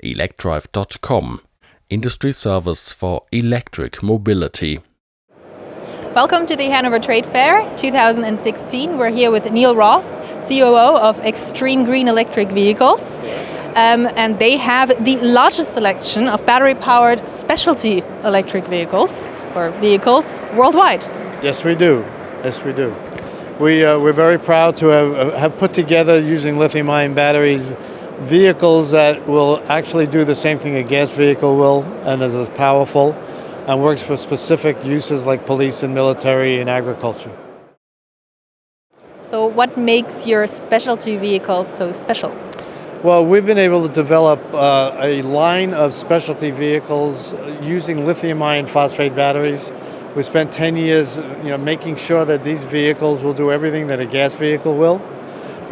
electrive.com, industry service for electric mobility. Welcome to the Hanover Trade Fair 2016. We're here with Neil Roth, COO of Xtreme Green Electric Vehicles. And they have the largest selection of battery-powered specialty electric vehicles, or vehicles, worldwide. Yes, we do. We're very proud to have put together, using lithium-ion batteries, vehicles that will actually do the same thing a gas vehicle will, and is as powerful, and works for specific uses like police and military and agriculture. So what makes your specialty vehicle so special? Well, we've been able to develop a line of specialty vehicles using lithium-ion phosphate batteries. We spent 10 years making sure that these vehicles will do everything that a gas vehicle will.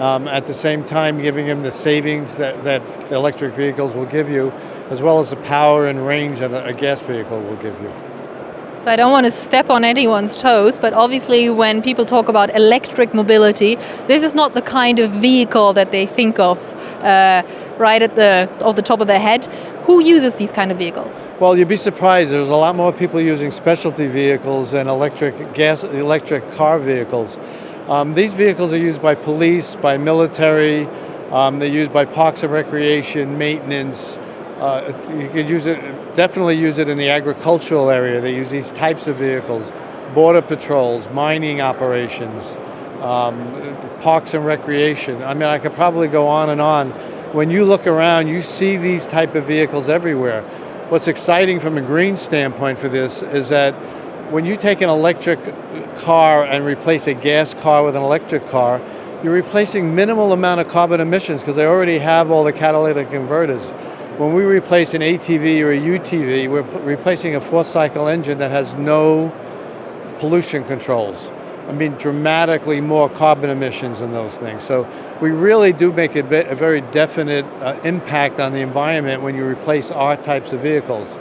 At the same time, giving them the savings that electric vehicles will give you, as well as the power and range that a gas vehicle will give you. So I don't want to step on anyone's toes, but obviously when people talk about electric mobility, this is not the kind of vehicle that they think of right at the top of their head. Who uses these kind of vehicles? Well, you'd be surprised. There's a lot more people using specialty vehicles than electric car vehicles. These vehicles are used by police, by military. They're used by parks and recreation, maintenance. You could definitely use it in the agricultural area. They use these types of vehicles, border patrols, mining operations, parks and recreation. I mean, I could probably go on and on. When you look around, you see these type of vehicles everywhere. What's exciting from a green standpoint for this is that when you take an electric car and replace a gas car with an electric car, you're replacing minimal amount of carbon emissions because they already have all the catalytic converters. When we replace an ATV or a UTV, we're replacing a four-cycle engine that has no pollution controls. I mean, dramatically more carbon emissions in those things. So we really do make a very definite impact on the environment when you replace our types of vehicles.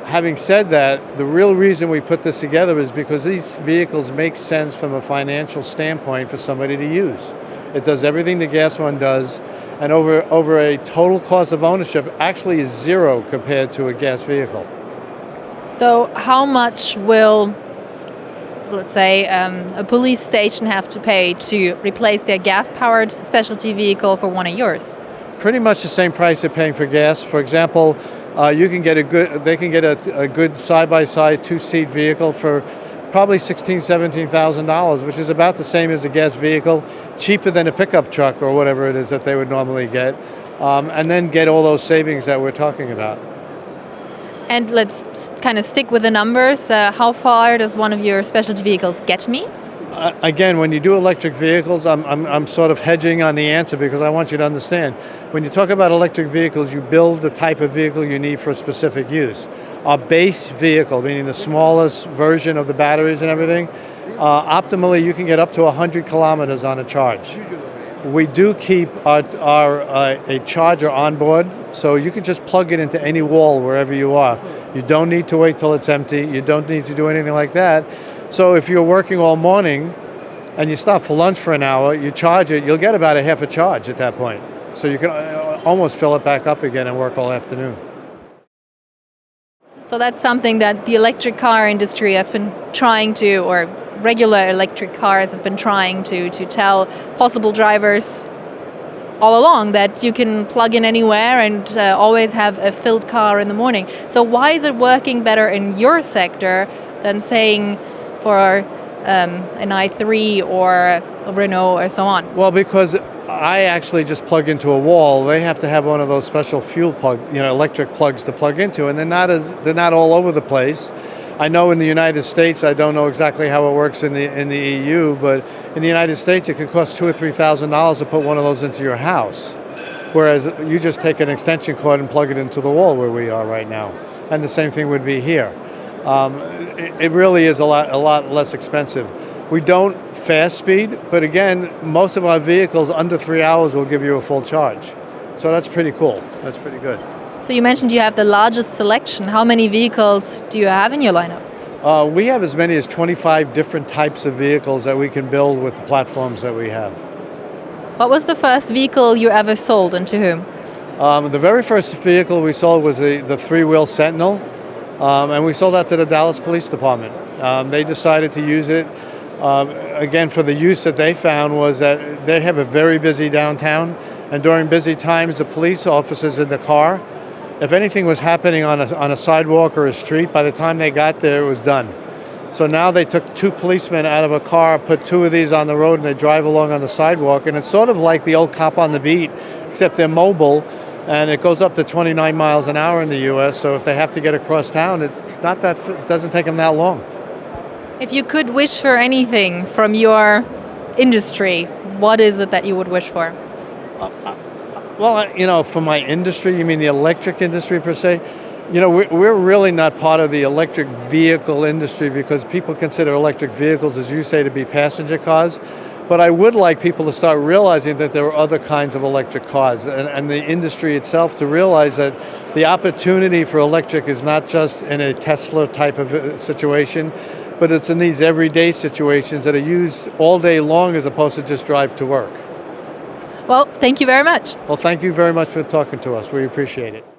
Having said that, the real reason we put this together is because these vehicles make sense from a financial standpoint for somebody to use. It does everything the gas one does, and over a total cost of ownership actually is zero compared to a gas vehicle. So how much will, let's say, a police station have to pay to replace their gas-powered specialty vehicle for one of yours? Pretty much the same price they're paying for gas. For example, they can get a good side-by-side two-seat vehicle for probably $16,000, $17,000, which is about the same as a gas vehicle, cheaper than a pickup truck or whatever it is that they would normally get, and then get all those savings that we're talking about. And let's kind of stick with the numbers. How far does one of your specialty vehicles get me? Again, when you do electric vehicles, I'm sort of hedging on the answer because I want you to understand. When you talk about electric vehicles, you build the type of vehicle you need for a specific use. Our base vehicle, meaning the smallest version of the batteries and everything, optimally you can get up to 100 kilometers on a charge. We do keep a charger on board, so you can just plug it into any wall wherever you are. You don't need to wait till it's empty. You don't need to do anything like that. So if you're working all morning and you stop for lunch for an hour, you charge it, you'll get about a half a charge at that point. So you can almost fill it back up again and work all afternoon. So that's something that the electric car industry has been trying to, or regular electric cars have been trying to tell possible drivers all along, that you can plug in anywhere and always have a filled car in the morning. So why is it working better in your sector than saying for an i3 or a Renault or so on? Well, because I actually just plug into a wall. They have to have one of those special fuel electric plugs to plug into, and they're not all over the place. I know in the United States, I don't know exactly how it works in the EU, but in the United States, it can cost $2,000 or $3,000 to put one of those into your house, whereas you just take an extension cord and plug it into the wall where we are right now, and the same thing would be here. It really is a lot less expensive. We don't fast speed, but again, most of our vehicles under 3 hours will give you a full charge. So that's pretty cool. That's pretty good. So you mentioned you have the largest selection. How many vehicles do you have in your lineup? We have as many as 25 different types of vehicles that we can build with the platforms that we have. What was the first vehicle you ever sold and to whom? The very first vehicle we sold was the three-wheel Sentinel, and we sold that to the Dallas Police Department. They decided to use it. Again, for the use that they found was that they have a very busy downtown, and during busy times, the police officers in the car, if anything was happening on a sidewalk or a street, by the time they got there, it was done. So now they took two policemen out of a car, put two of these on the road, and they drive along on the sidewalk. And it's sort of like the old cop on the beat, except they're mobile, and it goes up to 29 miles an hour in the U.S. So if they have to get across town, it doesn't take them that long. If you could wish for anything from your industry, what is it that you would wish for? Well, for my industry, you mean the electric industry per se? We're really not part of the electric vehicle industry because people consider electric vehicles, as you say, to be passenger cars. But I would like people to start realizing that there are other kinds of electric cars and the industry itself to realize that the opportunity for electric is not just in a Tesla type of situation, but it's in these everyday situations that are used all day long as opposed to just drive to work. Well, thank you very much. Well, thank you very much for talking to us. We appreciate it.